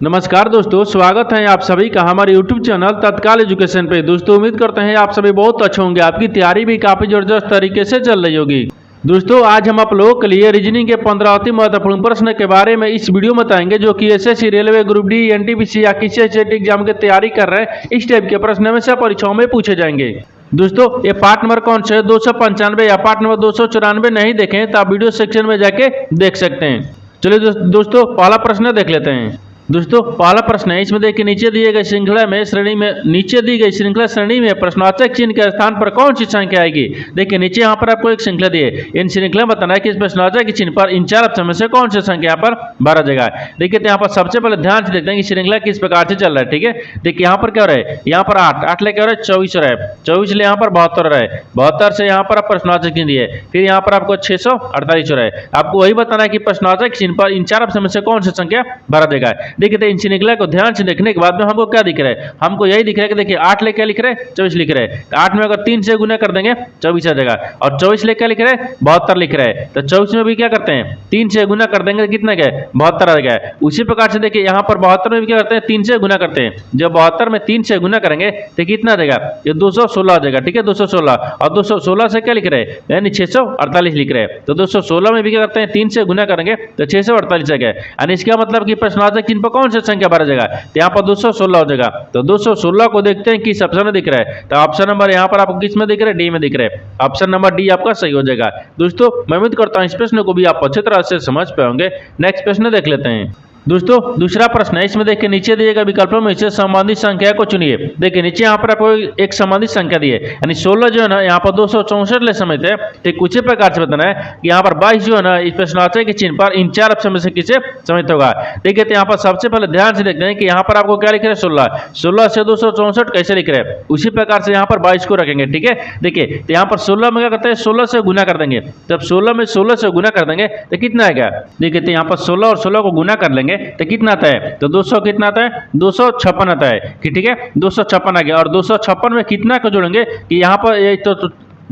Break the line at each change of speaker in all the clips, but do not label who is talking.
नमस्कार दोस्तों, स्वागत है आप सभी का हमारे यूट्यूब चैनल तत्काल एजुकेशन पे। दोस्तों उम्मीद करते हैं आप सभी बहुत अच्छे होंगे, आपकी तैयारी भी काफ़ी ज़बरदस्त तरीके से चल रही होगी। दोस्तों आज हम आप लोगों के लिए रीजनिंग के 15 अति महत्वपूर्ण प्रश्न के बारे में इस वीडियो में बताएंगे, जो कि SSC, railway, group D, NTPC या किसी स्टेट एग्जाम की तैयारी कर रहे हैं। इस टाइप के प्रश्न हमेशा परीक्षाओं में पूछे जाएंगे। दोस्तों ये पार्ट नंबर कौन सा है, 295 या पार्ट नंबर 294 नहीं देखें तो आप वीडियो सेक्शन में जाके देख सकते हैं। चलिए दोस्तों पहला प्रश्न देख लेते हैं। दोस्तों पहला प्रश्न है, इसमें देखिए नीचे दी गई श्रृंखला श्रेणी में प्रश्नवाचक चिन्ह के स्थान पर कौन सी संख्या आएगी। देखिए नीचे यहाँ पर आपको एक श्रृंखला दी है, इन श्रृंखला में बताना है कि इस प्रश्नवाचक चिन्ह पर इन चार ऑप्शन में से कौन सी संख्या यहाँ पर 12 जगह है। देखिए तो यहाँ पर सबसे पहले ध्यान से देखते हैं कि श्रृंखला किस प्रकार से चल रहा है। ठीक है, देखिए यहाँ पर क्या हो रहा है, यहाँ पर 8 लेके हो रहा है 24 हो रहा है, 24 ले यहाँ पर 72 रहा है, 72 से यहाँ पर आप प्रश्नवाचक चिन्ह दिए, फिर यहाँ पर आपको 648 हो रहा है। आपको वही बताना है कि प्रश्नवाचक चिन्ह पर इन चार ऑप्शन में से कौन सी संख्या 12 जगह है। देखिए तो इन श्रृंखला को ध्यान से देखने के बाद में हमको क्या दिख रहा है, हमको यही दिख रहा है कि देखिए 8 लेके लिख रहे हैं 24 लिख रहे हैं, तो 8 में अगर 3 से गुना कर देंगे 24 आ जाएगा, और 24 लेके लिख रहे हैं 72 लिख रहे हैं, तो 24 में भी क्या करते हैं 3 से गुना कर देंगे तो कितना क्या है 72 आ जाएगा। उसी प्रकार से देखिए यहाँ पर 72 में भी क्या करते हैं 3 से गुना करते हैं, जब 72 में 3 से गुना करेंगे तो कितना आ जाएगा, ये 216 आ जाएगा। ठीक है 216, और 216 से क्या लिख रहे हैं यानी 648 लिख रहे हैं, तो 216 में भी क्या करते हैं 3 से गुना करेंगे तो 648 आ गया। यानी इसका मतलब कि प्रश्नवाचक चिन्ह पर कौन सी संख्या 12 जगह, तो यहाँ पर 216 हो जाएगा। तो 216 को देखते हैं किस ऑप्शन में दिख रहा है, तो ऑप्शन नंबर यहाँ पर आपको किस में दिख रहा है, डी में दिख रहा है। ऑप्शन नंबर डी आपका सही हो जाएगा। दोस्तों मैं उम्मीद करता हूँ इस प्रश्न को भी आप अच्छी तरह से समझ पाएंगे। नेक्स्ट प्रश्न देख लेते हैं। दोस्तों दूसरा प्रश्न है, इसमें देखिए नीचे दिए गए विकल्पों में से संबंधित संख्या को चुनिए। देखिए नीचे यहाँ पर आपको एक संबंधित संख्या दी है, यानी 16 जो है ना यहाँ पर 264 ले समेत है। ठीक उसी प्रकार से बताना है कि यहाँ पर 22 जो है ना इस प्रश्नवाचक के चिन्ह पर इन चार ऑप्शन में से किसे समेत होगा। देखिए तो यहाँ पर सबसे पहले ध्यान से देखते हैं कि यहाँ पर आपको क्या लिख रहे हैं 16 से 264 कैसे लिख रहे हैं, उसी प्रकार से यहाँ पर 22 को रखेंगे। ठीक है देखिए तो यहाँ पर 16 में क्या करते हैं 16 से गुना कर देंगे, जब 16 में 16 से गुना कर देंगे तो कितना आएगा। देखिए तो यहाँ पर 16 और 16 को गुना कर लेंगे तो कितना आता है, तो 200 कितना आता है 256 आता है कि ठीक है 256 आ गया। और 256 में कितना को जोड़ेंगे कि यहाँ पर ये तो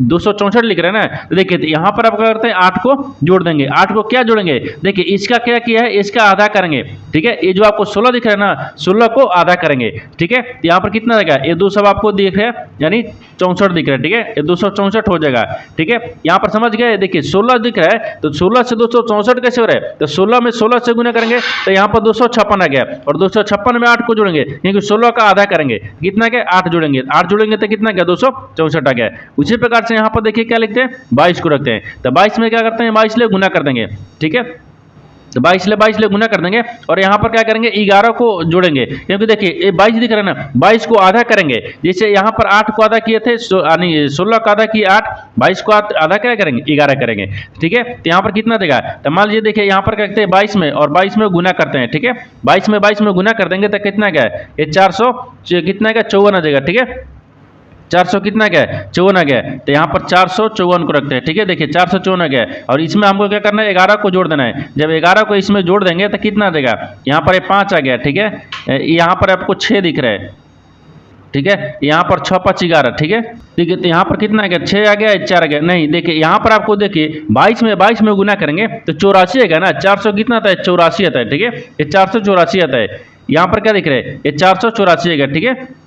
264 लिख रहे हैं ना, तो देखिए यहाँ पर आप क्या करते हैं 8 को जोड़ देंगे। 8 को क्या जोड़ेंगे, देखिए इसका क्या किया है, इसका आधा करेंगे। ठीक है ये जो आपको 16 दिख रहा है ना 16 को आधा करेंगे। ठीक है यहाँ पर कितना रहेगा, ये 2 सब आपको दिख रहा है यानी 64 दिख रहा है। ठीक है ये 264 हो जाएगा। ठीक है यहाँ पर समझ गए, देखिए 16 दिख रहा है तो 16 से 264 कैसे हो रहा है, तो 16 में 16 से गुना करेंगे तो यहाँ पर 256 आ गया, और 256 में 8 को जोड़ेंगे क्योंकि 16 का आधा करेंगे, कितना क्या 8 जोड़ेंगे, 8 जोड़ेंगे तो कितना क्या 264 आ गया। उसी प्रकार से यहाँ पर देखिए क्या लिखते हैं 22 को रखते हैं, तो 22 में क्या करते हैं 22 ले गुना कर देंगे। ठीक है तो 22 ले गुना कर देंगे, और यहाँ पर क्या करेंगे 11 को जोड़ेंगे, क्योंकि देखिए ये 22 दिख रहा है ना 22 को आधा करेंगे। जैसे यहाँ पर 8 को आधा किए थे यानी 16 का आधा किए 8, 22 को आधा क्या करेंगे 11 करेंगे। ठीक है तो यहाँ पर कितना देगा, तो मान लीजिए देखिए यहाँ पर क्या करते हैं 22 में और 22 में गुना करते हैं। ठीक है 22 में गुना कर देंगे तो कितना क्या है, ये 400 कितना क्या 54 आ जाएगा। ठीक है 400 कितना क्या है 54 आ गया, तो यहाँ पर 454 को रखते हैं। ठीक है देखिए 454 आ गया, और इसमें हमको क्या करना है 11 को जोड़ देना है। जब 11 को इसमें जोड़ देंगे तो कितना देगा, यहाँ पर 5 आ गया। ठीक है यहाँ पर आपको 6 दिख रहा है। ठीक है यहाँ पर 6 5 11। ठीक है ठीक है तो यहाँ पर कितना आ गया 6 आ गया 4 आ गया। नहीं देखिए यहाँ पर आपको देखिए 22 में गुना करेंगे तो 84 आएगा ना, 400 कितना आता है 84 आता है। ठीक है ये 484 आता है। यहाँ पर क्या दिख रहा है ये 484 आएगा। ठीक है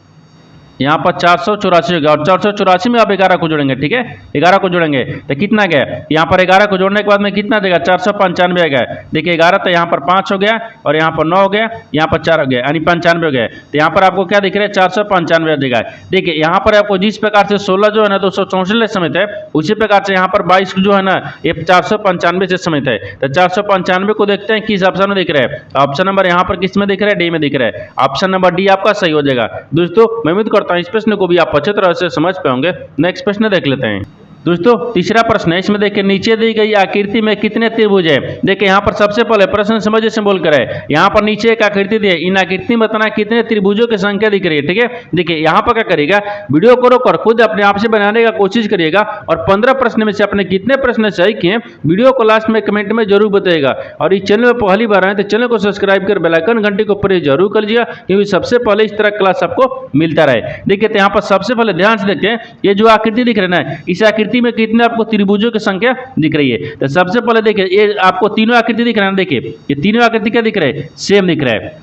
यहाँ पर 484 होगा, और 484 में आप 11 को जोड़ेंगे। ठीक है 11 को जोड़ेंगे तो कितना गया, यहाँ पर 11 को जोड़ने के बाद में कितना देगा 495 आ गया। देखिए 11 तो यहाँ पर 5 हो गया, और यहाँ पर 9 हो गया, यहाँ पर 4 हो गया यानी 95 हो गया। तो यहाँ पर आपको क्या दिख रहा है 495 आ जाएगा। देखिए यहाँ पर आपको जिस प्रकार से 16 जो है ना 264 समेत है, उसी प्रकार से यहाँ पर 22 जो है ना ये 495 से समेत है। तो 495 को देखते हैं किस ऑप्शन में दिख रहा है, ऑप्शन नंबर यहाँ पर किस में दिख रहा है, डी में दिख रहा है। ऑप्शन नंबर डी आपका सही हो जाएगा। दोस्तों मैं उम्मीद करता हूं इस प्रश्न को भी आप अच्छे तरह से समझ पाएंगे। नेक्स्ट प्रश्न देख लेते हैं। दोस्तों तीसरा प्रश्न है, इसमें देखिए नीचे दी गई आकृति में कितने त्रिभुज है। देखिए यहाँ पर सबसे पहले प्रश्न समझिए से बोल कर है, यहाँ पर नीचे एक आकृति दी है, इन आकृति में बताना कितने त्रिभुजों की संख्या दिख रही है। ठीक है देखिए यहाँ पर क्या करिएगा, वीडियो को रोककर खुद अपने आप से बनाने का कोशिश करिएगा, और 15 प्रश्न में से अपने कितने प्रश्न सही किए वीडियो को लास्ट में कमेंट में जरूर बताइएगा। और इस चैनल में पहली बार आए तो चैनल को सब्सक्राइब कर बेल आइकन घंटी को प्रेस जरूर कर लीजिएगा, क्योंकि सबसे पहले इस तरह क्लास आपको मिलता रहे। देखिए तो यहाँ पर सबसे पहले ध्यान से देखते हैं, ये जो आकृति दिख रहा है ना, इस आकृति में कितने आपको त्रिभुजों की संख्या दिख रही है। तो सबसे पहले देखिए ये आपको तीनों आकृति दिख रहा है, देखिए ये तीनों आकृति क्या दिख रहा है, सेम दिख रहा है।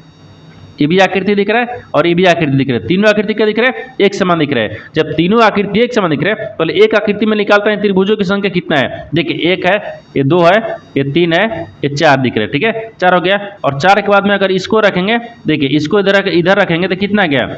ये भी आकृति दिख रहा है और ये भी आकृति दिख रहा है, तीनों आकृति क्या दिख रहा है, एक समान दिख रहा है। जब तीनों आकृति एक समान दिख रहा है, पहले एक आकृति में निकालता है त्रिभुजों की संख्या कितना है। देखिए 1 है, ये 2 है, ये 3 है, ये 4 दिख रहा है। ठीक है, 4 हो गया। और 4 के बाद में अगर इसको रखेंगे, देखिए इसको इधर रखेंगे तो कितना गया,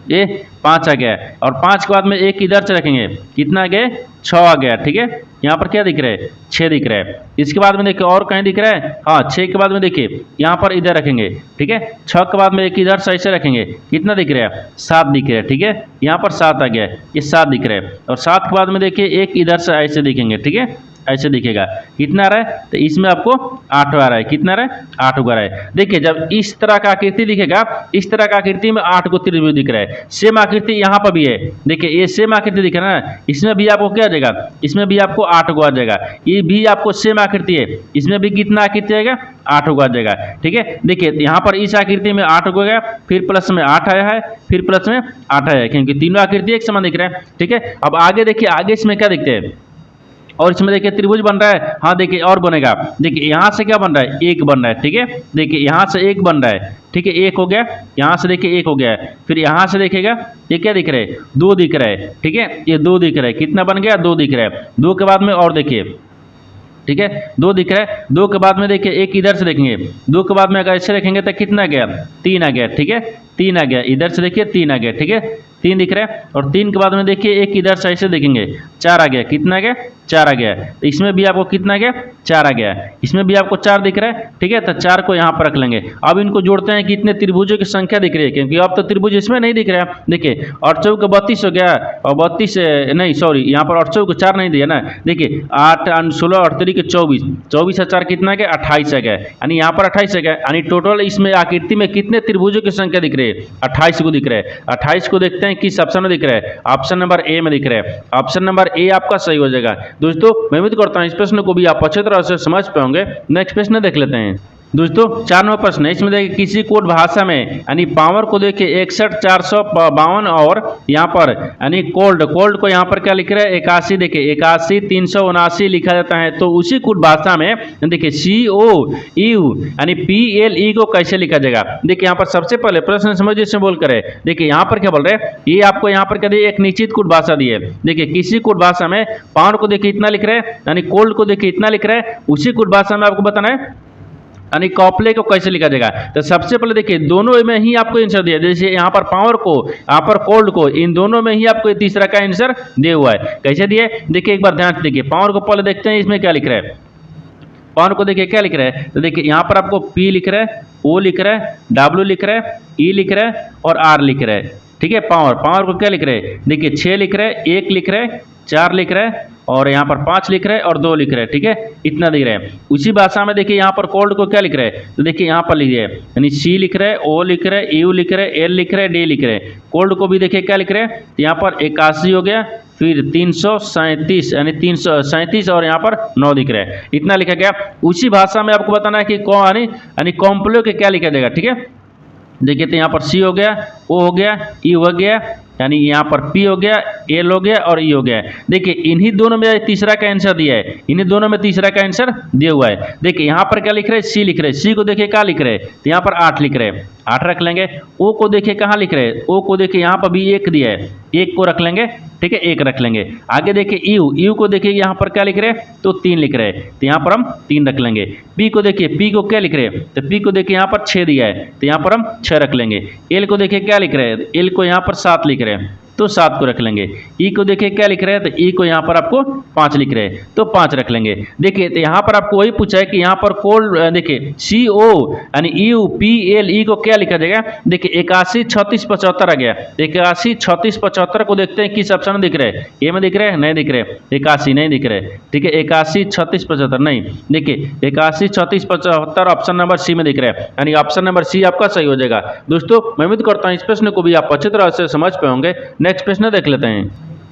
ये 5 आ गया। और 5 के बाद में एक इधर से रखेंगे, कितना आ गया, 6 आ गया। ठीक है, यहाँ पर क्या दिख रहा है, 6 दिख रहा है। इसके बाद में देखिए और कहीं दिख रहा है, हाँ 6 के बाद में देखिए यहाँ पर इधर रखेंगे। ठीक है, 6 के बाद में एक इधर से ऐसे रखेंगे, कितना दिख रहा है, 7 दिख रहा है। ठीक है, यहाँ पर 7 आ गया, ये 7 दिख रहा है। और 7 के बाद में देखिए एक इधर से ऐसे दिखेंगे। ठीक है, ऐसे दिखेगा, कितना आ रहा है, तो इसमें आपको 8 आ रहा है। कितना आ रहा है, 8 आ रहा है। देखिए जब इस तरह का आकृति दिखेगा, इस तरह का आकृति में 8 को त्रिभुज दिख रहा है। सेम आकृति यहाँ पर भी है, देखिए ये सेम आकृति दिख रहा है ना, इसमें भी आपको क्या आ जाएगा, इसमें भी आपको 8 आ जाएगा। ये भी आपको सेम आकृति है, इसमें भी कितना आकृति आएगा, 8 आ जाएगा। ठीक है, देखिए यहाँ पर इस आकृति में 8 हो गया, फिर प्लस में 8 आया है, फिर प्लस में 8 आया है, क्योंकि तीनों आकृति एक समान दिख रहा है। ठीक है, अब आगे देखिए, आगे इसमें क्या दिखते हैं, और इसमें देखिए त्रिभुज बन रहा है। हाँ देखिए और बनेगा, देखिए यहाँ से क्या बन रहा है, 1 बन रहा है। ठीक है, देखिए यहाँ से 1 बन रहा है। ठीक है, 1 हो गया, यहाँ से देखिए 1 हो गया है। फिर यहाँ से देखिएगा, ये क्या दिख रहा है, 2 दिख रहा है। ठीक है, ये 2 दिख रहा है, कितना बन गया, 2 दिख रहा है। 2 के बाद में और देखिए, ठीक है 2 दिख रहा है। 2 के बाद में देखिए एक इधर से देखेंगे, 2 के बाद में अगर ऐसे रखेंगे तो कितना आ गया, 3 आ गया। ठीक है, 3 आ गया, इधर से देखिए 3 आ गया। ठीक है, 3 दिख रहा है। और 3 के बाद में देखिए एक इधर से ऐसे देखेंगे, 4 आ गया, कितना आ गया, 4 आ गया। तो इसमें भी आपको कितना आ गया, 4 आ गया। इसमें भी आपको 4 दिख रहा है। ठीक है, तो 4 को यहाँ पर रख लेंगे। अब इनको जोड़ते हैं, कितने त्रिभुजों की संख्या दिख रही है, क्योंकि अब तो त्रिभुज इसमें नहीं दिख रहा है। देखिए 8 चौक 32 हो गया, और 32 नहीं सॉरी, यहाँ पर 8 चौक 4 नहीं दिया ना। देखिए 8 16 8 3 24, 24 4 कितना आ गया, 28 आ गया। यानी यहाँ पर 28 आ गया, यानी टोटल इसमें आकृति में कितने त्रिभुजों की संख्या दिख रही है, 28 को दिख रहा है। 28 को देखते हैं किस ऑप्शन में दिख रहा है, ऑप्शन नंबर ए में दिख रहा है। ऑप्शन नंबर ए आपका सही हो जाएगा। दोस्तों मैं उम्मीद करता हूं इस प्रश्न को भी आप अच्छी तरह से समझ पाओगे। नेक्स्ट प्रश्न देख लेते हैं। दोस्तों 4 नंबर प्रश्न है, इसमें देखिए किसी कोड भाषा में यानी पावर को देखिए 61 452 और यहाँ पर यानी कोल्ड को यहाँ पर क्या लिख रहा है 81, देखिए 81 379 लिखा जाता है। तो उसी कोड भाषा में देखिए COU यानी PLE को कैसे लिखा जाएगा। देखिए यहाँ पर सबसे पहले प्रश्न समझिए इसमें बोल कर है। देखिए यहाँ पर क्या बोल रहे हैं, ये आपको यहाँ पर क्या दिए, एक निश्चित कोड भाषा दी है। देखिए किसी कोड भाषा में पावर को देखिए इतना लिख रहा है, यानी कोल्ड को देखिए इतना लिख रहा है। उसी कोड भाषा में आपको बताना है यानी कॉप्ले को कैसे लिखा जाएगा। तो सबसे पहले देखिए दोनों में ही आपको आंसर दिया, जैसे यहाँ पर पावर को, यहाँ पर कोल्ड को, इन दोनों में ही आपको तीसरा का आंसर दिया हुआ है। कैसे दिए, देखिए एक बार ध्यान से देखिए। पावर को पहले देखते हैं इसमें क्या लिख रहा है। पावर को देखिए क्या लिख रहा है, तो देखिए यहाँ पर आपको P लिख रहा है, O लिख रहा है, W लिख रहा है, E लिख रहा है और R लिख रहा है। ठीक है, पावर को क्या लिख रहे हैं, देखिए 6 लिख रहा है, 1 लिख रहा है, 4 लिख रहा है और यहाँ पर 5 लिख रहा है और 2 लिख रहा है। ठीक है, इतना दिख रहा है। उसी भाषा में देखिए यहाँ पर कोल्ड को क्या लिख रहा है, तो देखिए यहाँ पर लिख रहा है यानी C लिख रहा है, O लिख रहा है, U लिख रहा है, L लिख रहा है, D लिख रहा है। कोल्ड को भी देखिए क्या लिख रहे हैं, यहाँ पर 81 हो गया, फिर 337 यानी 337 और यहाँ पर 9 दिख रहा है। इतना लिखा गया। उसी भाषा में आपको बताना है कि यानी कॉम्प्लो के क्या लिखा जाएगा। ठीक है, देखिए तो यहाँ पर C हो गया, O हो गया, E हो गया, यानी यहाँ पर P हो गया, L हो गया और E हो गया। देखिए इन्हीं दोनों में तीसरा का आंसर दिया है, इन्हीं दोनों में तीसरा का आंसर दिया हुआ है। देखिए यहाँ पर क्या लिख रहे हैं, C लिख रहे हैं। C को देखिए क्या लिख रहे हैं, तो यहाँ पर 8 लिख रहे हैं, 8 रख लेंगे। O को देखिए कहाँ लिख रहे हैं, O को देखिए यहाँ पर भी 1 दिया है, 1 को रख लेंगे। ठीक है, 1 रख लेंगे। आगे देखिए U को देखिए यहाँ पर क्या लिख रहे हैं, तो 3 लिख रहे हैं, तो यहाँ पर हम 3 रख लेंगे। P को देखिए, P को क्या लिख रहे हैं, तो P को देखिए यहाँ पर 6 दिया है, तो यहाँ पर हम 6 रख लेंगे। L को देखिए क्या लिख रहे हैं, L को यहाँ पर 7 लिख रहे हैं, तो 7 को रख लेंगे। E को देखिए क्या लिख रहे हैं, तो E को यहाँ पर आपको 5 लिख रहे हैं, तो 5 रख लेंगे। देखिए तो यहाँ पर आपको वही पूछा है कि यहाँ पर कोल्ड देखिए CO यानी EU PLE को क्या लिखा जाएगा। देखिए 81 36 75 आ गया। 81 36 75 को देखते हैं किस ऑप्शन में दिख रहे हैं, ए में दिख रहे हैं, नहीं दिख रहे, 81 नहीं दिख रहे। ठीक है, 81 36 75 नहीं, देखिए 81 36 75 ऑप्शन नंबर C में दिख रहा है, यानी ऑप्शन नंबर C आपका सही हो जाएगा। दोस्तों मैं उम्मीद करता हूँ इस प्रश्न को भी आप अच्छी तरह से समझ पाएंगे। नेक्स्ट प्रश्न देख लेते हैं।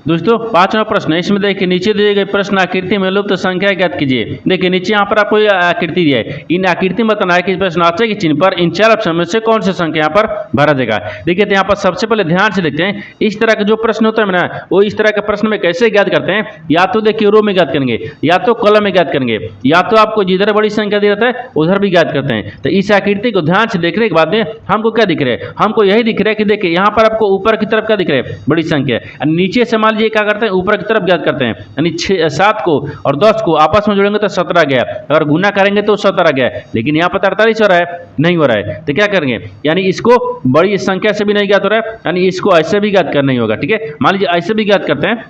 दोस्तों 5वां प्रश्न है, इसमें देखिए नीचे दिए गए प्रश्न आकृति में लुप्त संख्या ज्ञात कीजिए। देखिए नीचे यहाँ पर आपको आकृति दिया है, इन आकृति में बताना है कि प्रश्नार्थक के चिन्ह पर इन 4 ऑप्शन में से कौन सी संख्या यहाँ पर भरा जाएगा। देखिए तो यहाँ पर सबसे पहले ध्यान से देखते हैं, इस तरह के जो प्रश्न होता है ना, वो इस तरह के प्रश्न में कैसे ज्ञात करते हैं, या तो देखिए रो में ज्ञात करेंगे, या तो कॉलम में ज्ञात करेंगे, या तो आपको जिधर बड़ी संख्या दी रहता है उधर भी ज्ञात करते हैं। तो इस आकृति को ध्यान से देखने के बाद में हमको क्या दिख रहा है, हमको यही दिख रहा है कि देखिए यहाँ पर आपको ऊपर की तरफ क्या दिख रहा है, बड़ी संख्या, नीचे से मान लीजिए क्या करते हैं, ऊपर की तरफ ज्ञात करते हैं, यानी 7 को और 10 को आपस में जोड़ेंगे तो 17 गया, अगर गुना करेंगे तो 17 गया, लेकिन यहाँ पर 48 हो रहा है, नहीं हो रहा है, तो क्या करेंगे, यानी इसको बड़ी संख्या से भी नहीं ज्ञात हो रहा है, यानी इसको ऐसे भी ज्ञात करना ही होगा। ठीक है, मान लीजिए ऐसे भी ज्ञात करते हैं,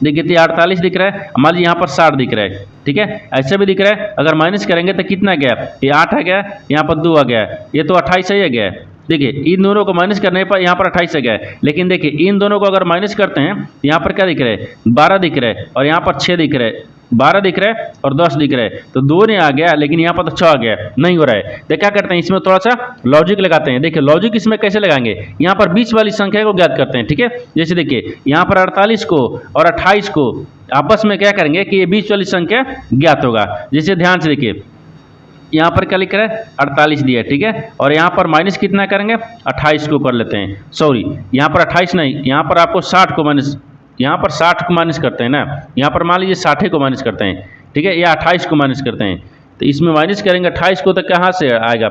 देखिए 48 दिख रहा है, मान लीजिए यहाँ पर 60 दिख रहा है। ठीक है, ऐसे भी दिख रहा है, अगर माइनस करेंगे तो कितना गया, ये 8 आ गया, यहाँ पर 2 आ गया, ये तो 28 ही आ गया। देखिए इन दोनों को माइनस करने पर यहाँ पर 28 आ गया है, लेकिन देखिए इन दोनों को अगर माइनस करते हैं, यहाँ पर क्या दिख रहा है, 12 दिख रहा है, और यहाँ पर 6 दिख रहा है, 12 दिख रहा है और 10 दिख रहा है, तो 2 नहीं आ गया, लेकिन यहाँ पर तो 6 आ गया, नहीं हो रहा है। तो क्या करते हैं, इसमें थोड़ा सा लॉजिक लगाते हैं। देखिए लॉजिक इसमें कैसे लगाएंगे, यहाँ पर बीच वाली संख्या को ज्ञात करते हैं। ठीक है, जैसे देखिए यहाँ पर 48 को और 28 को आपस में क्या करेंगे कि ये बीच वाली संख्या ज्ञात होगा। जैसे ध्यान से देखिए, यहाँ पर क्या लिख रहा है, 48 दिया है। ठीक है, और यहाँ पर माइनस कितना करेंगे, 28 को कर लेते हैं, सॉरी यहाँ पर 28 नहीं, यहाँ पर आपको 60 को माइनस, यहाँ पर 60 को माइनस करते हैं ना, यहाँ पर मान लीजिए 60 को माइनस करते हैं। ठीक है, या 28 को माइनस करते हैं, तो इसमें माइनस करेंगे 28 को, तो कहाँ से आएगा,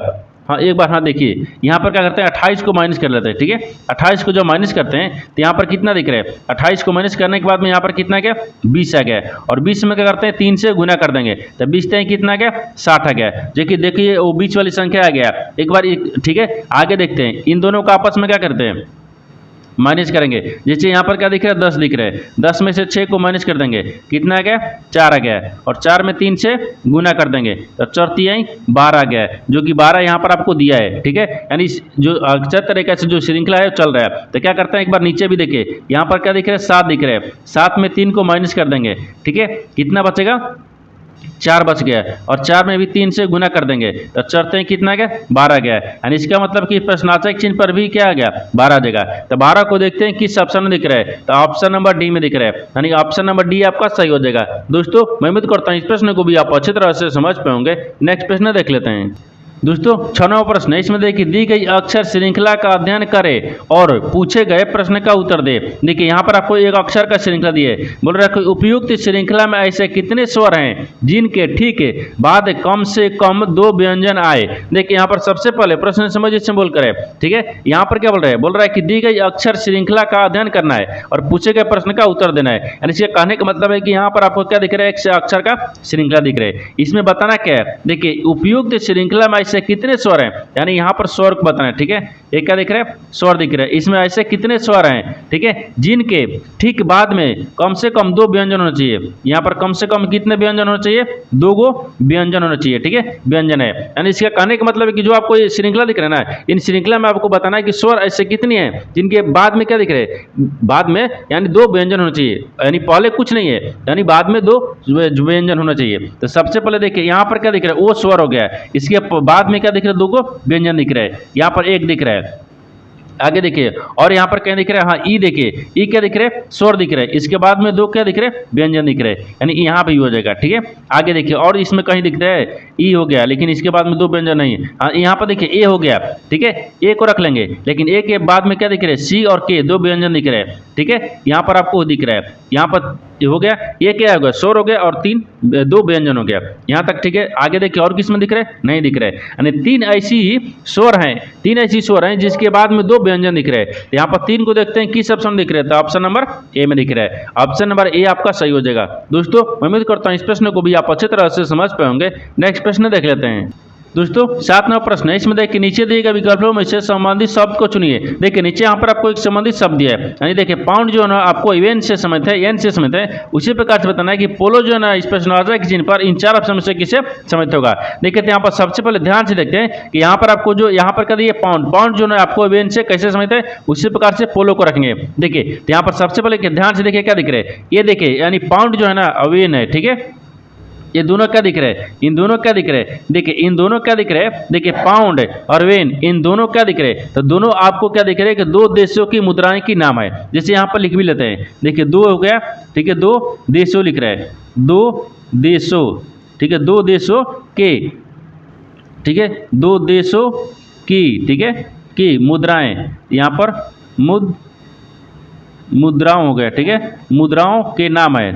हाँ एक बार हाँ देखिए यहाँ पर क्या करते हैं, 28 को माइनस कर लेते हैं। ठीक है, 28 को जब माइनस करते हैं तो यहाँ पर कितना दिख रहा है, 28 को माइनस करने के बाद में यहाँ पर कितना गया, 20 आ गया, और 20 में क्या करते हैं, 3 से गुना कर देंगे, तो 20 तय कितना गया, 60 आ गया। देखिए वो बीच वाली संख्या आ गया एक बार। ठीक है, आगे देखते हैं, इन दोनों को आपस में क्या करते हैं, माइनस करेंगे। जैसे यहाँ पर क्या दिख रहा है, 10 दिख रहा है, 10 में से 6 को माइनस कर देंगे, कितना आ गया, 4 आ गया, और 4 में 3 से गुना कर देंगे, तो 4 3 12 आ गया, जो कि 12 यहाँ पर आपको दिया है। ठीक है, यानी जो अक्षर तरीके से जो श्रृंखला है चल रहा है। तो क्या करते हैं, एक बार नीचे भी देखिए, यहाँ पर क्या दिख रहा है, 7 दिख रहा है, 7 में 3 को माइनस कर देंगे। ठीक है, कितना बचेगा, 4 बच गया, और 4 में भी 3 से गुना कर देंगे, तो चरते कितना गया, 12 गया, यानी इसका मतलब कि प्रश्नार्थक चिन्ह पर भी क्या आ गया, 12 जगह। तो 12 को देखते हैं किस ऑप्शन में दिख रहा है, तो ऑप्शन नंबर डी में दिख रहा है, यानी ऑप्शन नंबर डी आपका सही हो जाएगा। दोस्तों मैं उम्मीद करता हूँ इस प्रश्न को भी आप अच्छी तरह से समझ पाएंगे। नेक्स्ट प्रश्न देख लेते हैं। दोस्तों 6वां प्रश्न है, इसमें देखिए दी गई अक्षर श्रृंखला का अध्ययन करें और पूछे गए प्रश्न का उत्तर दे। देखिए यहाँ पर आपको एक अक्षर का श्रृंखला दिए, बोल रहा है कि उपयुक्त श्रृंखला में ऐसे कितने स्वर हैं जिनके ठीक बाद कम से कम 2 व्यंजन आए। देखिए यहाँ पर सबसे पहले प्रश्न समझिए से बोल करे। ठीक है, यहाँ पर क्या बोल रहा है, बोल रहा है कि दी गई अक्षर श्रृंखला का अध्ययन करना है और पूछे गए प्रश्न का उत्तर देना है। यानी इसके कहने का मतलब है कि यहाँ पर आपको क्या दिख रहा है, एक अक्षर का श्रृंखला दिख रहा है। इसमें बताना क्या है, देखिए उपयुक्त श्रृंखला में ऐसे कितने स्वर हैं, यानी यहाँ पर स्वर को बताना है। ठीक है, एक क्या दिख रहा है, स्वर दिख रहा है, इसमें ऐसे कितने स्वर हैं, ठीक है, जिनके ठीक बाद में कम से कम 2 व्यंजन होना चाहिए। यहाँ पर कम से कम कितने व्यंजन होना चाहिए, 2 गो व्यंजन होना चाहिए। ठीक है, व्यंजन है, यानी इसका कहने का मतलब है कि जो आपको ये श्रृंखला दिख रहा है ना, इन श्रृंखला में आपको बताना है कि स्वर ऐसे कितनी है जिनके बाद में क्या दिख रहे हैं, बाद में यानी 2 व्यंजन होना चाहिए, यानी पहले कुछ नहीं है, यानी बाद में 2 व्यंजन होना चाहिए। तो सबसे पहले देखिए यहाँ पर क्या दिख रहा है, वो स्वर हो गया, इसके बाद में क्या दिख रहा है, 2 को व्यंजन दिख रहा है, यहाँ पर 1 दिख रहा है। आगे देखिए, और यहाँ पर क्या दिख रहा है, हाँ ई देखिए, ई क्या दिख रहा है, स्वर दिख रहा है, इसके बाद में 2 क्या दिख रहे हैं, व्यंजन दिख रहे हैं, यानी यहाँ पे हो जाएगा। ठीक है, आगे देखिए, और इसमें कहीं दिख रहा है ई हो गया, लेकिन इसके बाद में 2 व्यंजन नहीं है। हाँ यहाँ पर देखिए ए हो गया। ठीक है, ए को रख लेंगे, लेकिन ए के बाद में क्या दिख रहा है, सी और के 2 व्यंजन दिख रहे हैं। ठीक है, यहाँ पर आपको दिख रहा है, यहाँ पर हो गया, ये क्या हो गया, स्वर हो गया, और 2 व्यंजन हो गया यहाँ तक। ठीक है, आगे देखिए और किसमें दिख रहा है, नहीं दिख रहा है, यानी 3 ऐसी स्वर हैं, 3 ऐसी स्वर हैं जिसके बाद में 2 व्यंजन दिख रहे हैं। यहाँ पर 3 को देखते हैं किस ऑप्शन दिख रहा है, तो ऑप्शन नंबर ए में दिख रहा है, ऑप्शन नंबर ए आपका सही हो जाएगा। दोस्तों मैं उम्मीद करता हूँ इस प्रश्न को भी आप अच्छी तरह से समझ पाएंगे। नेक्स्ट प्रश्न देख लेते हैं। दोस्तों 7वां प्रश्न है, इसमें देखिए नीचे दिए गए विकल्पों में से संबंधित शब्द को चुनिए। देखिए नीचे यहाँ पर आपको एक संबंधित शब्द दिया है, यानी देखिए पाउंड जो है ना आपको इवेंट से संबंधित है, एन से संबंधित है, उसी प्रकार से बताना है कि पोलो जो है ना इस प्रश्नावली के चिन्ह पर इन 4 ऑप्शन में से किसे संबंधित होगा। देखिए यहाँ पर सबसे पहले ध्यान से देखते हैं कि यहाँ पर आपको जो यहाँ पर क्या दिए पाउंड जो है आपको इवेंट से कैसे संबंधित है, उसी प्रकार से पोलो को रखेंगे। देखिए यहाँ पर सबसे पहले ध्यान से देखिए क्या दिख रहा है, ये देखिए यानी पाउंड जो है ना अवेन है। ठीक है, ये दोनों क्या दिख रहे हैं, इन दोनों क्या दिख रहे हैं, देखिए इन दोनों क्या दिख रहे हैं, देखिए पाउंड और वेन, इन दोनों क्या दिख रहे हैं, तो दोनों आपको क्या दिख रहे हैं कि दो देशों की मुद्राएं की नाम है। जैसे यहाँ पर लिख भी लेते हैं, देखिए दो हो गया, ठीक है, दो देशों लिख रहे हैं, दो देशों, ठीक है, दो देशों के, ठीक है, दो देशों की, ठीक है, की मुद्राएं, यहाँ पर मुद्राओं हो गया, ठीक है, मुद्राओं के नाम है,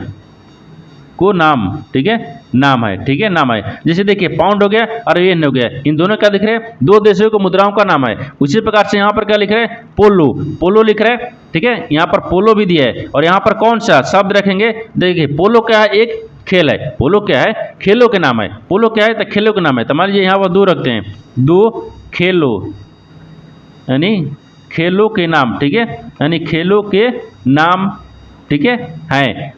को नाम, ठीक है, नाम है, ठीक है, नाम है। जैसे देखिए पाउंड हो गया और येन हो गया, इन दोनों क्या दिख रहे हैं, दो देशों को मुद्राओं का नाम है। उसी प्रकार से यहाँ पर क्या लिख रहे हैं, पोलो, पोलो लिख रहे हैं, ठीक है, यहाँ पर पोलो भी दिया है। और यहाँ पर कौन सा शब्द रखेंगे, देखिए पोलो क्या है, एक खेल है, पोलो क्या है, खेलों के नाम है, पोलो क्या है, तो खेलों के नाम है। तो मान लीजिए यहाँ पर दो रखते हैं, दो खेलो, यानी खेलों के नाम, ठीक है, यानी खेलों के नाम, ठीक है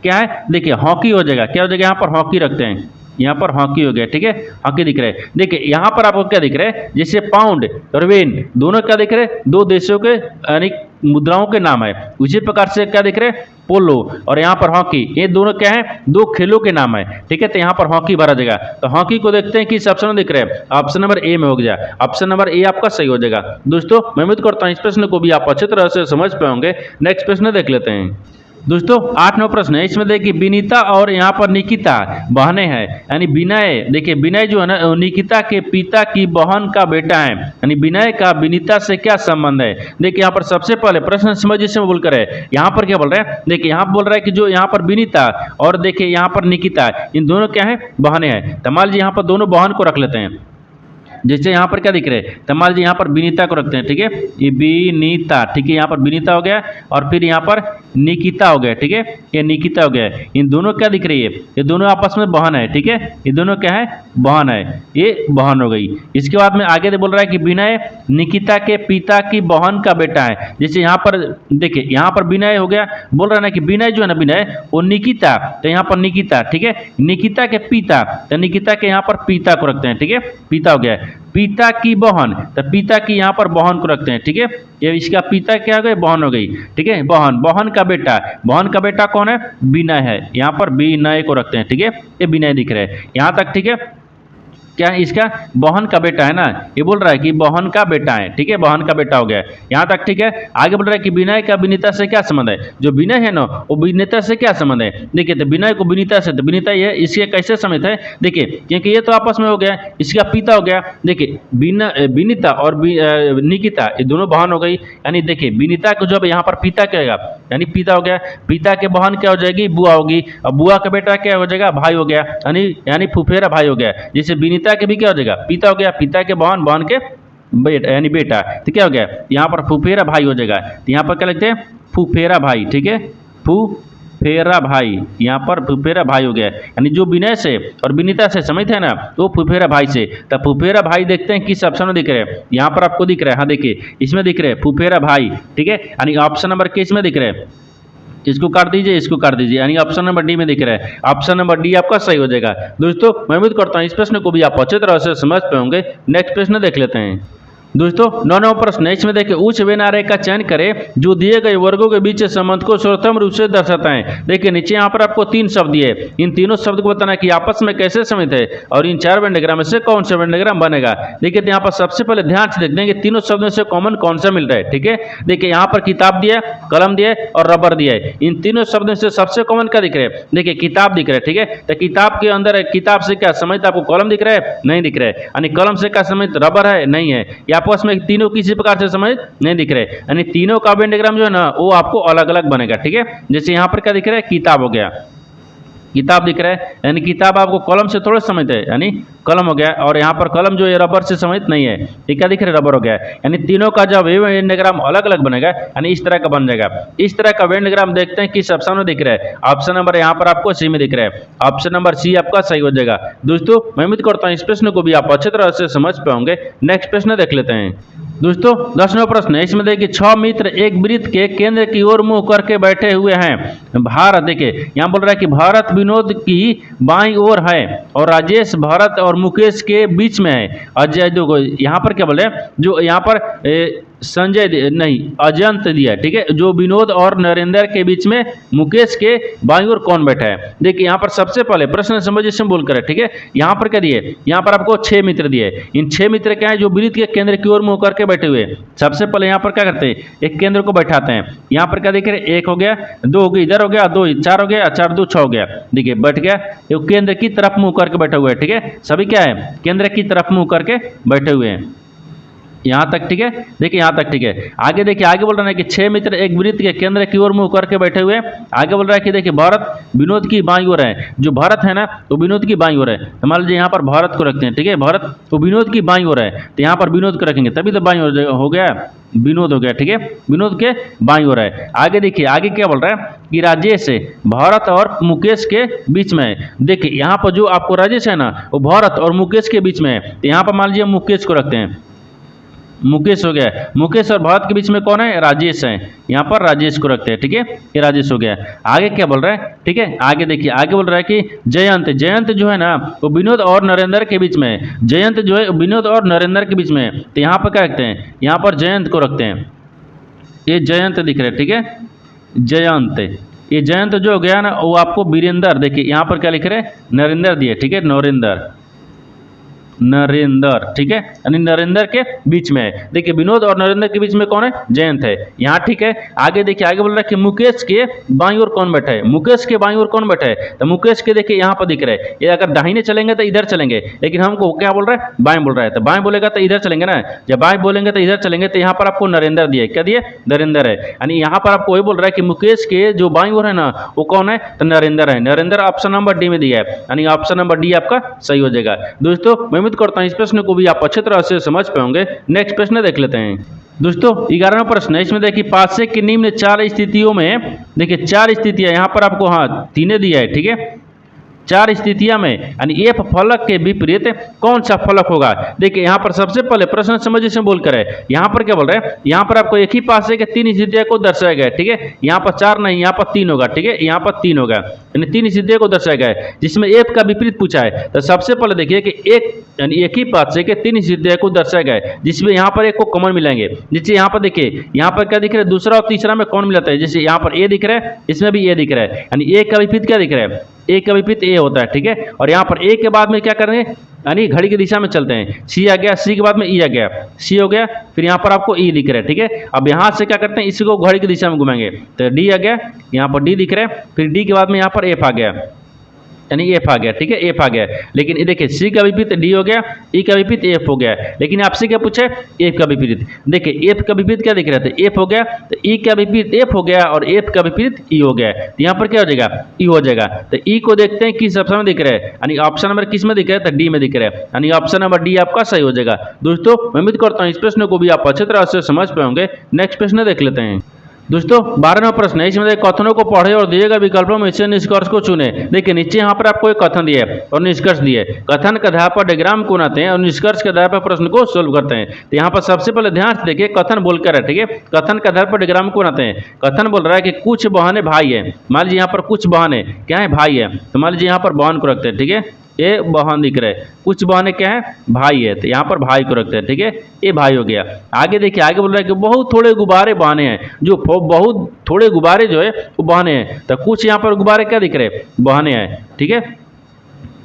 क्या है, देखिए हॉकी हो जाएगा, क्या हो जाएगा, यहाँ पर हॉकी रखते हैं, यहाँ पर हॉकी हो गया, ठीक है, हॉकी दिख रहा है। देखिए यहाँ पर आपको क्या दिख रहा है, जैसे पाउंड और वेन दोनों क्या दिख रहे हैं, दो देशों के यानी मुद्राओं के नाम है। उसी प्रकार से क्या दिख रहे हैं, पोलो और यहाँ पर हॉकी, ये दोनों क्या है, दो खेलों के नाम है, ठीक है। तो यहाँ पर हॉकी भरा जाएगा। तो हॉकी को देखते हैं किस ऑप्शन में दिख रहे हैं, ऑप्शन नंबर ए में हो गया, ऑप्शन नंबर ए आपका सही हो जाएगा। दोस्तों मैं उम्मीद करता हूँ इस प्रश्न को भी आप अच्छी तरह से समझ पाएंगे। नेक्स्ट प्रश्न देख लेते हैं। दोस्तों 8वां प्रश्न है, इसमें देखिए विनीता और यहाँ पर निकिता बहनें हैं, यानी विनय, देखिए विनय जो है ना निकिता के पिता की बहन का बेटा है, यानी विनय का विनीता से क्या संबंध है। देखिए यहाँ पर सबसे पहले प्रश्न समझिए से बोल कर है, यहाँ पर क्या बोल रहे हैं, देखिए यहाँ बोल रहा है कि जो यहाँ पर विनीता और देखिए यहाँ पर निकिता, इन दोनों क्या है, बहनें हैं। तो मान लीजिए यहाँ पर दोनों बहन को रख लेते हैं। जैसे यहाँ पर क्या दिख रहे हैं, तो मान लीजिए यहाँ पर विनीता को रखते हैं, ठीक है, ये विनीता, ठीक है, यहाँ पर विनीता हो गया और फिर यहाँ पर निकिता हो गया, ठीक है, ये निकिता हो गया। इन दोनों क्या दिख रही है, ये दोनों आपस में बहन है, ठीक है, ये दोनों क्या है, बहन है, ये बहन हो गई। इसके बाद में आगे बोल रहा है कि विनय निकिता के पिता की बहन का बेटा है। जैसे यहाँ पर देखिए यहाँ पर विनय हो गया, बोल रहा है ना कि विनय जो है ना, विनय वो निकिता, तो यहाँ पर निकिता, ठीक है, निकिता के पिता, तो निकिता के यहाँ पर पिता को रखते हैं, ठीक है, पिता हो गया। पिता की बहन, तो पिता की यहाँ पर बहन को रखते हैं, ठीक है, ये इसका पिता क्या हो गई, बहन हो गई, ठीक है, बहन, बहन का बेटा, बहन का बेटा कौन है, विनय है, यहाँ पर विनय को रखते हैं, ठीक है, ये विनय दिख रहा है यहाँ तक, ठीक है। क्या इसका बहन का बेटा है ना, ये बोल रहा है कि बहन का बेटा है, ठीक है, बहन का बेटा हो गया यहाँ तक, ठीक है। आगे बोल रहा है कि विनय का विनीता से क्या संबंध है, जो विनय है ना वो विनीता से क्या संबंध है। देखिए तो विनय को विनीता से, तो विनीता ये इसके कैसे संबंध है, देखिए क्योंकि ये तो आपस में हो गया, इसका पिता हो गया, देखिए विनीता और निकिता ये दोनों बहन हो गई, यानी देखिए विनीता को जब यहाँ पर पिता कहेगा यानी पिता हो गया, पिता के बहन क्या हो जाएगी, बुआ होगी, और बुआ का बेटा क्या हो जाएगा, भाई हो गया, यानी फुफेरा भाई हो गया। जैसे विनीता के भी क्या हो जाएगा, पिता हो गया, पिता के बहन, बहन के बेटा यानी बेटा, तो क्या हो गया, यहाँ पर फुफेरा भाई हो जाएगा। तो यहाँ पर क्या लिखते हैं, फुफेरा भाई, ठीक है, फुफेरा भाई, यहाँ पर फुफेरा भाई हो गया, यानी जो विनय से और विनीता से समझ है ना, तो फुफेरा भाई से। तो फुफेरा भाई देखते हैं किस ऑप्शन में दिख रहे हैं, यहाँ पर आपको दिख रहा है, हाँ देखिए इसमें दिख रहे हैं फुफेरा भाई, ठीक है, यानी ऑप्शन नंबर किस में दिख रहे हैं, इसको काट दीजिए, इसको काट दीजिए, यानी ऑप्शन नंबर डी में दिख रहा है, ऑप्शन नंबर डी आपका सही हो जाएगा। दोस्तों मैं उम्मीद करता हूँ इस प्रश्न को भी आप अच्छी तरह से समझ पाए होंगे। नेक्स्ट प्रश्न देख लेते हैं। दोस्तों 9वां प्रश्न है, इसमें देखिए उच्च वेन आरेख का चयन करें जो दिए गए वर्गों के बीच संबंध को सर्वोत्तम रूप से दर्शाता है। देखिए नीचे यहाँ पर आपको 3 शब्द दिए, इन तीनों शब्द को बताना कि आपस में कैसे संबंधित है और इन 4 वेन डायग्राम में से कौन सा वेन डायग्राम बनेगा। देखिए तो यहाँ पर सबसे पहले ध्यान से देखते हैं कि तीनों शब्दों से कॉमन कौन सा मिल रहा है, ठीक है। देखिए यहाँ पर किताब दिया, कलम दिया और रबर दिया है, इन तीनों शब्दों से सबसे कॉमन क्या दिख रहा है, देखिए किताब दिख रहा है, ठीक है। तो किताब के अंदर किताब से क्या संबंधित आपको कलम दिख रहा है, नहीं दिख रहा है, यानी कलम से क्या संबंधित रबर है, नहीं है, या आपस में तीनों किसी प्रकार से समझ नहीं दिख रहे, यानी तीनों का वेन डायग्राम जो है ना वो आपको अलग अलग बनेगा, ठीक है। जैसे यहाँ पर क्या दिख रहा है, किताब हो गया, किताब दिख रहा है, यानी किताब आपको कलम से थोड़ा समझते हैं, यानी कलम हो गया, और यहाँ पर कलम जो है रबर से समझ नहीं है, ये क्या दिख रहा है, रबर हो गया, यानी तीनों का जब वेन डायग्राम अलग अलग बनेगा यानी इस तरह का बन जाएगा। इस तरह का वेन डायग्राम देखते हैं किस ऑप्शन में दिख रहा है, ऑप्शन नंबर यहाँ पर आपको सी में दिख रहा है, ऑप्शन नंबर सी आपका सही हो जाएगा। दोस्तों मैं उम्मीद करता हूँ इस प्रश्न को भी आप अच्छी तरह से समझ पाएंगे। नेक्स्ट प्रश्न देख लेते हैं। दोस्तों 10वां प्रश्न है, इसमें देखिए 6 मित्र एक वृत्त के केंद्र की ओर मुंह करके बैठे हुए हैं। भारत, देखिए यहाँ बोल रहा है कि भारत विनोद की बाईं ओर है और राजेश भारत और मुकेश के बीच में है। अजय, देखो यहाँ पर क्या बोले, जो यहाँ पर नहीं अजंत दिया, ठीक है। जो विनोद और नरेंद्र के बीच में मुकेश के बाईं ओर कौन बैठा है। देखिए यहाँ पर सबसे पहले प्रश्न समझिए बोलकर है, ठीक है। यहाँ पर क्या दिए, यहाँ पर आपको 6 मित्र दिए। इन 6 मित्र क्या है, जो वृत्त के केंद्र की ओर मुंह करके बैठे हुए। सबसे पहले यहाँ पर क्या करते हैं, एक केंद्र को बैठाते हैं। यहाँ पर क्या देख रहे हैं, 1 हो गया, 2 हो गया, इधर हो गया, 2 4 हो गया, 4 2 6 हो गया। देखिए बैठ गया, ये केंद्र की तरफ मुंह करके बैठे हुए हैं, ठीक है। सभी क्या है, केंद्र की तरफ मुंह करके बैठे हुए हैं। यहाँ तक ठीक है। देखिए यहाँ तक ठीक है। आगे देखिए, आगे बोल रहा है कि 6 मित्र एक वृत्त के केंद्र की ओर मुंह करके बैठे हुए हैं। आगे बोल रहा है कि देखिए भरत विनोद की बाईं ओर है। जो भरत है ना, तो विनोद की बाईं ओर है। तो मान लीजिए यहाँ पर भरत को रखते हैं, ठीक है। भरत तो विनोद की बाईं ओर है, तो यहाँ पर विनोद को रखेंगे, तभी तो बाईं ओर हो गया, विनोद हो गया, ठीक है। विनोद के बाईं ओर है। आगे देखिए, आगे क्या बोल रहा है कि राजेश भरत और मुकेश के बीच में है। देखिए यहाँ पर जो आपको राजेश है ना, वो भरत और मुकेश के बीच में है। तो यहाँ पर मान लीजिए मुकेश को रखते हैं, मुकेश हो गया। मुकेश और भरत के बीच में कौन है, राजेश है। यहाँ पर राजेश को रखते हैं, ठीक है। ये राजेश हो गया। आगे क्या बोल रहा है, ठीक है। आगे देखिए, आगे बोल रहा है कि जयंत, जयंत जो है ना, वो विनोद और नरेंद्र के बीच में है। जयंत जो है विनोद और नरेंद्र के बीच में है। तो यहाँ पर क्या रखते हैं, यहाँ पर जयंत को रखते हैं। ये जयंत दिख रहा है, ठीक है। जयंत, ये जयंत जो हो गया ना, वो आपको वीरेंद्र, देखिए यहाँ पर क्या लिख रहे हैं, नरेंद्र दिए, ठीक है। नरेंद्र, नरेंद्र, ठीक है। यानी नरेंद्र के बीच में है। देखिए विनोद और नरेंद्र के बीच में कौन है, जयंत है। यहाँ ठीक है। आगे देखिए, आगे बोल रहा है कि मुकेश के बाईं ओर कौन बैठा है। मुकेश के बाईं ओर कौन बैठा है, तो मुकेश के देखिए यहाँ पर दिख रहा है। ये अगर दाहिने चलेंगे तो इधर चलेंगे, लेकिन हमको क्या बोल रहा है, बाएं बोल रहा है। तो बाएं बोलेगा तो इधर चलेंगे ना, जब बाएं बोलेंगे तो इधर चलेंगे। तो यहाँ पर आपको नरेंद्र दिए, क्या दिए, नरेंद्र है। यानी यहाँ पर आपको वही बोल रहा है कि मुकेश के जो बाईं ओर है ना, वो कौन है, तो नरेंद्र है। नरेंद्र ऑप्शन नंबर डी में दिया है, यानी ऑप्शन नंबर डी आपका सही हो जाएगा। दोस्तों मैं उम्मीद करता हूँ इस प्रश्न को भी आप अच्छे तरह से समझ पाएंगे। नेक्स्ट प्रश्न देख लेते हैं। दोस्तों 11वां प्रश्न है, इसमें देखिए पासे के निम्न 4 स्थितियों में, देखिए 4 स्थितियां यहाँ पर आपको, हाँ 3 दिया है, ठीक है। 4 स्थितियां में, यानी एफ फलक के विपरीत कौन सा फलक होगा। देखिए यहाँ पर सबसे पहले प्रश्न समझिए से बोलकर है। यहाँ पर क्या बोल रहे हैं, यहाँ पर आपको एक ही पासे के 3 स्थितियों को दर्शाया गया है, ठीक है। यहाँ पर 4 नहीं, यहाँ पर 3 होगा, ठीक है। यहाँ पर 3 होगा, यानी 3 स्थितियों को दर्शाया गया है, जिसमें एफ का विपरीत पूछा है। तो सबसे पहले देखिए कि एक, यानी एक ही पासे के 3 स्थितियों को दर्शाया गया है, जिसमें यहाँ पर एक को कॉमन मिलाएंगे। जैसे यहाँ पर देखिए, यहाँ पर क्या दिख रहा है, दूसरा और तीसरा में कौन मिलाता है। जैसे यहाँ पर ए दिख रहा है, इसमें भी ए दिख रहा है, यानी ए का विपरीत क्या दिख रहा है, ए का विपरीत ए होता है, ठीक है। और यहाँ पर ए के बाद में क्या करेंगे, यानी घड़ी की दिशा में चलते हैं। सी आ गया, सी के बाद में ई आ गया, सी हो गया, फिर यहाँ पर आपको ई दिख रहा है, ठीक है। अब यहाँ से क्या करते हैं, इसी को घड़ी की दिशा में घुमाएंगे, तो डी आ गया, यहाँ पर डी दिख रहा है, फिर डी के बाद में यहाँ पर एफ आ गया, यानी एफ आ गया, ठीक है। एफ आ गया, लेकिन ये देखिए सी का विपरीत डी हो गया, ई का विपरीत एफ हो गया, लेकिन आपसे क्या पूछे, एफ का विपरीत। देखिए एफ का विपरीत क्या दिख रहा था, एफ हो गया, तो ई का विपरीत एफ हो गया, और एफ का विपरीत ई हो गया। तो यहाँ पर क्या हो जाएगा, ई हो जाएगा। तो ई को देखते हैं किस ऑप्शन में दिख रहा है, यानी ऑप्शन नंबर किस में दिख रहा है, तो डी में दिख रहा है, यानी ऑप्शन नंबर डी आपका सही हो जाएगा। दोस्तों मैं उम्मीद करता हूँ इस प्रश्न को भी आप अच्छी तरह से समझ पाएंगे। नेक्स्ट प्रश्न देख लेते हैं। दोस्तों 12वां प्रश्न है, इसमें कथनों को पढ़े और दिए गए विकल्पों में से निष्कर्ष को चुने। देखिए नीचे यहाँ पर आपको एक कथन दिया है और निष्कर्ष दिए। कथन के आधार पर डायग्राम को बनाते हैं और निष्कर्ष के आधार पर प्रश्न को सोल्व करते हैं। तो यहाँ पर सबसे पहले ध्यान से देखिए, कथन बोलकर है, ठीक है। कथन के आधार पर डायग्राम को बनाते हैं। कथन बोल रहा है कि कुछ बहने भाई है। मान लीजिए यहाँ पर कुछ बहने क्या है, भाई है। तो मान लीजिए यहाँ पर बहन को रखते हैं, ठीक है। ये बहन दिख रहा है, कुछ बहने क्या है, भाई है, तो यहाँ पर भाई को रखते हैं, ठीक है। ये भाई हो गया। आगे देखिए, आगे बोल रहा है कि बहुत थोड़े गुब्बारे बहने हैं। जो बहुत थोड़े गुब्बारे जो है वो बहने हैं, तो कुछ यहाँ पर गुब्बारे क्या दिख रहे हैं, बहने हैं, ठीक है।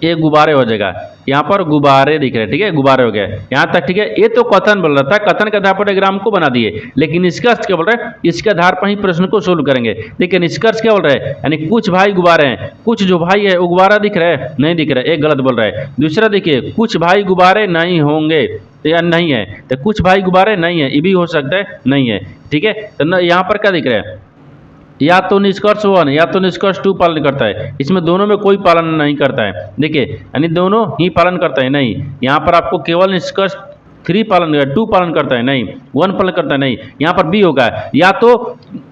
ये गुब्बारे हो जाएगा, यहाँ पर गुब्बारे दिख रहे हैं, ठीक है। गुब्बारे हो गए यहाँ तक, ठीक है। ये तो कथन बोल रहा था, कथन के आधार पर डायग्राम को बना दिए, लेकिन निष्कर्ष क्या बोल रहे हैं, इसके आधार पर ही प्रश्न को सोल्व करेंगे। देखिए निष्कर्ष क्या बोल रहे हैं, यानी कुछ भाई गुब्बारे हैं। कुछ जो भाई है वो गुब्बारा दिख रहा है, नहीं दिख रहा है, एक गलत बोल रहा है। दूसरा देखिए, कुछ भाई गुब्बारे नहीं होंगे, तो यार नहीं है, तो कुछ भाई गुब्बारे नहीं है, ये भी हो सकता है नहीं है, ठीक है। तो यहाँ पर क्या दिख रहा है, या तो निष्कर्ष 1 या तो निष्कर्ष 2 पालन करता है। इसमें दोनों में कोई पालन नहीं करता है, देखिए, यानी दोनों ही पालन करता है, नहीं। यहाँ पर आपको केवल निष्कर्ष 3 पालन करता है, 2 पालन करता है, नहीं। 1 पालन करता है, नहीं। यहाँ पर बी होगा, या तो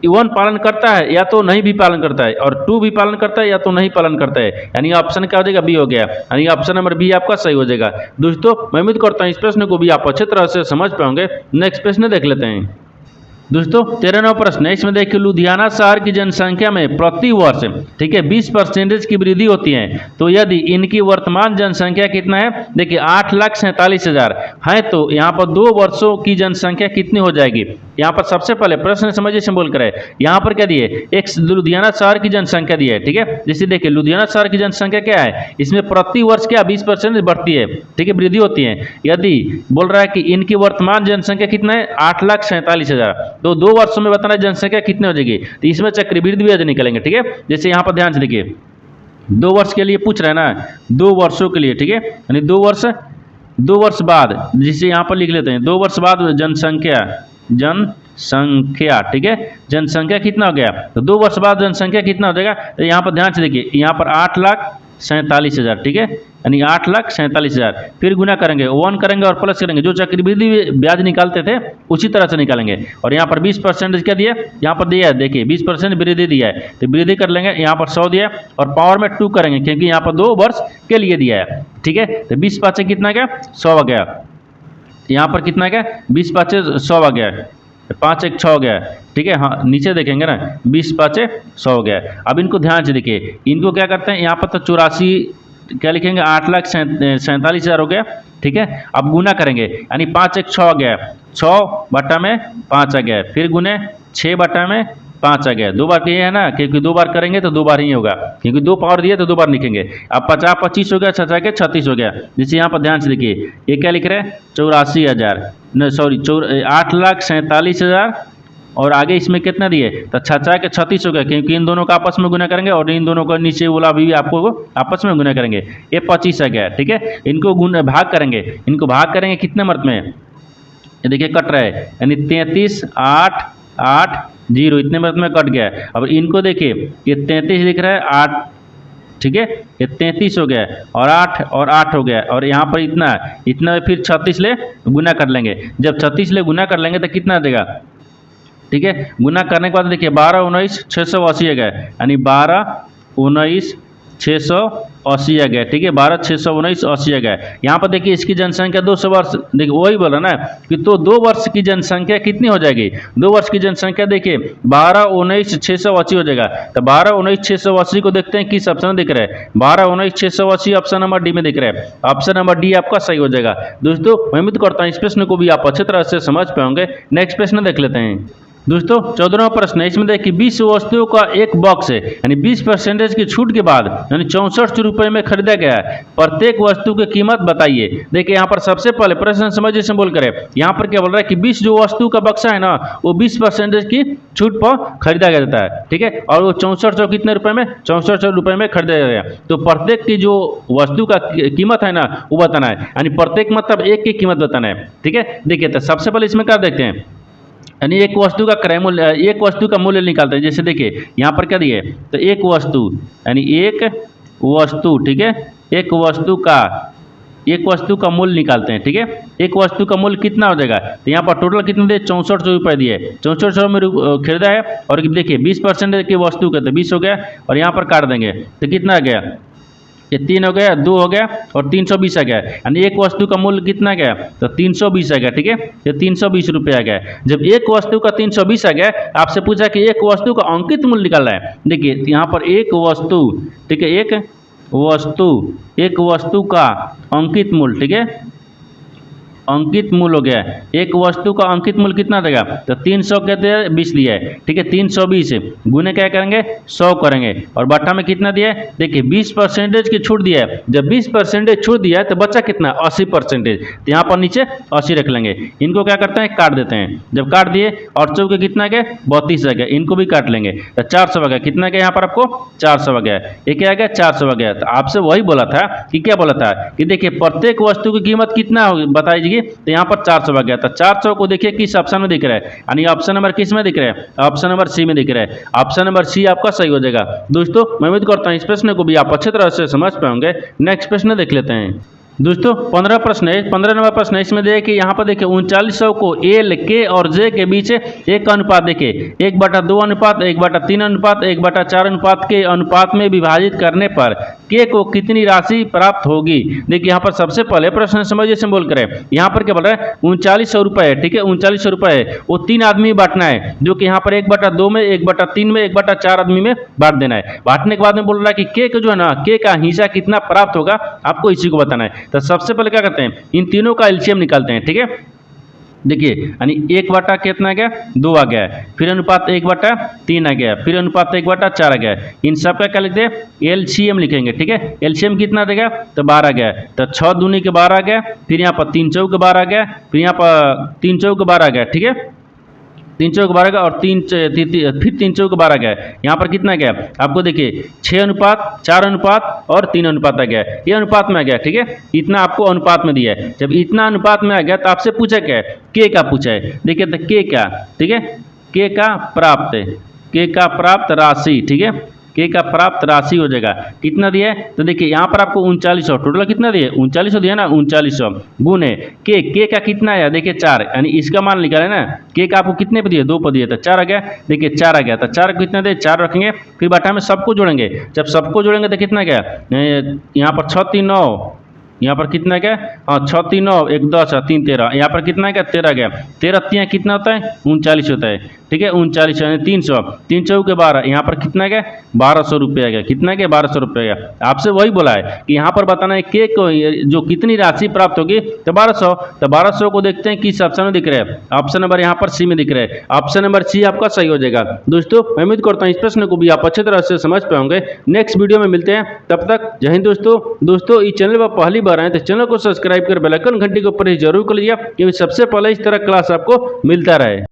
1 पालन करता है या तो नहीं भी पालन करता है, और 2 भी पालन करता है या तो नहीं पालन करता है, यानी ऑप्शन क्या हो जाएगा, बी हो गया, यानी ऑप्शन नंबर बी आपका सही हो जाएगा। दोस्तों मैं उम्मीद करता हूँ इस प्रश्न को भी आप अच्छे तरह से समझ पाएंगे। नेक्स्ट प्रश्न देख लेते हैं। दोस्तों 13वां प्रश्न है, इसमें देखिए लुधियाना शहर की जनसंख्या में प्रति वर्ष, ठीक है, 20% की वृद्धि होती है, तो यदि इनकी वर्तमान जनसंख्या कितना है, देखिए 8,47,000 है, तो यहाँ पर 2 वर्षों की जनसंख्या कितनी हो जाएगी। यहाँ पर सबसे पहले प्रश्न समझिए सिंबल करे, यहाँ पर क्या दिए, एक लुधियाना शहर की जनसंख्या दी है, ठीक है। जैसे देखिए लुधियाना शहर की जनसंख्या क्या है, इसमें प्रति वर्ष क्या 20% बढ़ती है, ठीक है, वृद्धि होती है। यदि बोल रहा है कि इनकी वर्तमान जनसंख्या कितना है, 8,47,000, तो 2 वर्षों में बताना जनसंख्या कितनी हो जाएगी, तो इसमें चक्रवृद्धि ब्याज निकलेंगे, ठीक है। जैसे यहाँ पर ध्यान से देखिए 2 वर्ष के लिए पूछ रहे हैं ना, 2 वर्षों के लिए, ठीक है, यानी 2 वर्ष बाद, जिसे यहाँ पर लिख लेते हैं 2 वर्ष बाद जनसंख्या, ठीक है, जनसंख्या कितना हो गया, तो 2 वर्ष बाद जनसंख्या कितना हो जाएगा, तो यहाँ पर ध्यान से देखिए यहाँ पर 8,47,000, ठीक है, यानी 8,47,000, फिर गुना करेंगे 1 करेंगे और प्लस करेंगे, जो चक्रवृद्धि ब्याज निकालते थे उसी तरह से निकालेंगे। और यहाँ पर 20% क्या दिया, यहाँ पर दिया है, देखिए 20% वृद्धि दिया है, तो वृद्धि कर लेंगे, यहाँ पर 100 दिया और पावर में 2 करेंगे क्योंकि यहाँ पर 2 वर्ष के लिए दिया है, ठीक है। तो 20 पाँच कितना गया, 100 आ गया, यहाँ पर कितना गया, 20 पाँच 100 आ गया, 5 1 6 हो गया, ठीक है। हाँ नीचे देखेंगे ना, 20 पाँच 100 हो गया। अब इनको ध्यान से देखिए, इनको क्या करते हैं, यहाँ पर तो 84 क्या लिखेंगे, 8,47,000 हो गया, ठीक है। अब गुना करेंगे, यानी 5 1 6 आ गया, 6 बटा में 5 आ गया, फिर गुने 6 बटा में 5 आ गया, 2 बार ये है ना, क्योंकि 2 बार करेंगे तो 2 बार ही होगा, क्योंकि 2 पावर दिए तो 2 बार लिखेंगे। अब 50 25 हो गया, 6 के 36 हो गया। जैसे यहाँ पर ध्यान से देखिए, ये क्या लिख रहे हैं, 84,000 नहीं सॉरी 8,47,000 और आगे इसमें कितना दिए, तो 6 के 36 हो गया, क्योंकि इन दोनों का आपस में गुना करेंगे और इन दोनों का नीचे वाला भी आपको आपस में गुना करेंगे, ये 25 आ गया, ठीक है। इनको भाग करेंगे कितने मर्द में, ये देखिए कट रहा है, यानी 33 8 8 0 इतने मर्द में कट गया। अब इनको देखिए, ये 33 दिख रहा है 8, ठीक है, ये 33 हो गया और 8 हो गया, और यहाँ पर इतना फिर 36 ले गुना कर लेंगे। जब 36 ले गुना कर लेंगे तो कितना देगा, ठीक है। गुना करने के बाद देखिए 12 19 680 आ गया, यानी 12 19 680 आ गया, ठीक है, 12 619 80 आ गया। यहाँ पर देखिए इसकी जनसंख्या 200 वर्ष, देखिए वही बोला ना कि तो 2 वर्ष की जनसंख्या कितनी हो जाएगी, 2 वर्ष की जनसंख्या देखिए 12 19 680 हो जाएगा। तो 12 19 680 को देखते हैं किस ऑप्शन में दिख रहा है, 12 19 680 ऑप्शन नंबर डी में दिख रहा है, ऑप्शन नंबर डी आपका सही हो जाएगा। दोस्तों मैं उम्मीद करता हूँ इस प्रश्न को भी आप अच्छी तरह से समझ पाएंगे। नेक्स्ट प्रश्न देख लेते हैं। दोस्तों 14वां प्रश्न है, इसमें देखिए 20 वस्तुओं का एक बॉक्स है, यानी 20% की छूट के बाद यानी 64 रुपये में खरीदा गया है, प्रत्येक वस्तु की कीमत बताइए। देखिए यहाँ पर सबसे पहले प्रश्न समझिए सिंबल करें, यहाँ पर क्या बोल रहा है कि 20 जो वस्तु का बक्सा है ना, वो 20% की छूट पर खरीदा गया जाता है, ठीक है, और वो 64 कितने रुपए में, 64 रुपये में खरीदा गया। तो प्रत्येक की जो वस्तु का कीमत है ना वो बताना है, यानी प्रत्येक मतलब एक की कीमत बताना है, ठीक है। देखिए तो सबसे पहले इसमें क्या देखते हैं, यानी एक वस्तु का क्रय मूल्य, एक वस्तु का मूल्य निकालते हैं। जैसे देखिए यहाँ पर क्या दिए, तो एक वस्तु यानी एक वस्तु, ठीक है, एक वस्तु का मूल्य निकालते हैं, ठीक है। एक वस्तु का मूल्य कितना हो जाएगा, तो यहाँ पर टोटल कितने दिए, 64 रुपये दिए, 64 में खरीदा है, और देखिए 20% की वस्तु का तो 20 हो गया, और यहाँ पर काट देंगे तो कितना आ गया, ये 3 हो गया, 2 हो गया और 320 आ गया, यानी एक वस्तु का मूल्य कितना गया, तो 320 आ गया, ठीक है, ये 320 रुपये आ गया। जब एक वस्तु का 320 आ गया, आपसे पूछा कि एक वस्तु का अंकित मूल्य निकालना है। देखिए यहाँ पर एक वस्तु, ठीक है, एक वस्तु का अंकित मूल्य, ठीक है, अंकित मूल्य हो गया। एक वस्तु का अंकित मूल्य कितना देगा, तो 300 कहते हैं 20 दिया है, ठीक है, 320 गुने क्या करेंगे 100 करेंगे, और बट्टा में कितना दिया है, देखिए 20% की छूट दिया है। जब 20% छूट दिया है तो बच्चा कितना 80%, तो यहाँ पर नीचे 80 रख लेंगे। इनको क्या करते हैं, काट देते हैं। जब काट दिए और चौके कितना गया 32 आ गया, इनको भी काट लेंगे तो 400 आ गया। कितना गया यहाँ पर आपको 400 आ गया, ये क्या आ गया 400 आ गया। तो आपसे वही बोला था कि क्या बोला था कि देखिए प्रत्येक वस्तु की कीमत कितना होगी बताइए, तो यहाँ पर 400 आ गया। तो 400 को देखिए किस ऑप्शन में दिख रहा है, यानी ऑप्शन नंबर किस में दिख रहा है, ऑप्शन नंबर सी में दिख रहा है। ऑप्शन नंबर सी आपका सही हो जाएगा। दोस्तों मैं उम्मीद करता हूँ इस प्रश्न को भी आप अच्छी तरह से समझ पाएंगे। नेक्स्ट प्रश्न देख लेते हैं। दोस्तों 15 प्रश्न है, 15 नंबर प्रश्न है। इसमें देखिए यहाँ पर देखिए 3900 को एल के और जे के बीच एक अनुपात देखिए 1/2 अनुपात 1/3 अनुपात 1/4 अनुपात के अनुपात में विभाजित करने पर के को कितनी राशि प्राप्त होगी। देखिए यहाँ पर सबसे पहले प्रश्न समझिए से बोल करें, यहाँ पर क्या बोल रहा है 3900 रुपये, ठीक है 3900 रुपये वो 3 आदमी बांटना है, जो कि यहाँ पर 1/2 में 1/3 में 1/4 आदमी में बांट देना है। बांटने के बाद में बोल रहा है कि के जो है ना के का हिस्सा कितना प्राप्त होगा आपको इसी को बताना है। तो सबसे पहले क्या करते हैं, इन तीनों का एलसीएम निकालते हैं, ठीक है। देखिए यानी 1/, कितना आ गया 2 आ गया, फिर अनुपात 1/3 आ गया, फिर अनुपात 1/4 आ गया। इन सब का क्या लिखते हैं एलसीएम लिखेंगे, ठीक है। एलसीएम कितना देगा तो 12 आ गया, तो 6 दूनी के 12 आ गया, फिर यहाँ पर 3 चौक 12 आ गया, फिर यहाँ पर 3 चौक 12 आ गया, ठीक है 3 चौक 12 का और फिर 3 चौक 12 गया। यहाँ पर कितना गया आपको देखिए 6 अनुपात 4 अनुपात और 3 अनुपात आ गया, ये अनुपात में आ गया, ठीक है। इतना आपको अनुपात में दिया है। जब इतना अनुपात में आ गया तो आपसे पूछा क्या है के का पूछा है। देखिए तो के क्या, ठीक है के का प्राप्त राशि, ठीक है के का प्राप्त राशि हो जाएगा। कितना दिया है तो देखिए यहाँ पर आपको 3900 टोटल कितना दिए 3900 दिया ना, 3900 गुने के का कितना आया देखिए 4, यानी इसका मान निकाले ना के का आपको कितने पे दिए 2 पे दिए तो 4 आ गया। देखिए 4 आ गया तो 4 को कितना दे 4 रखेंगे, फिर बाटा में सबको जोड़ेंगे। जब सबको जोड़ेंगे तो कितना गया यहाँ पर 6 3 9, यहाँ पर कितना गया 6 3 9 1 10 3 13, यहाँ पर कितना गया 13 गया, 13 3 कितना होता है 39 होता है, ठीक है 39 यानी 300, 3 चौके 12, यहाँ पर कितना गया 1200 रुपये आ गया। कितना गया 1200 रुपये गया। आपसे वही बोला है कि यहाँ पर बताना है के को जो कितनी राशि प्राप्त होगी तो 1200, तो 1200 को देखते हैं किस ऑप्शन में दिख रहा है। ऑप्शन नंबर यहाँ पर सी में दिख रहा है, ऑप्शन नंबर सी आपका सही हो जाएगा। दोस्तों मैं उम्मीद करता हूँ इस प्रश्न को भी आप अच्छी तरह से समझ पाओगे। नेक्स्ट वीडियो में मिलते हैं, तब तक जय हिंद। दोस्तों इस चैनल पर पहली बार आए तो चैनल को सब्सक्राइब कर बेल आइकन घंटी के ऊपर जरूर कर लीजिए, क्योंकि सबसे पहले इस तरह क्लास आपको मिलता रहे।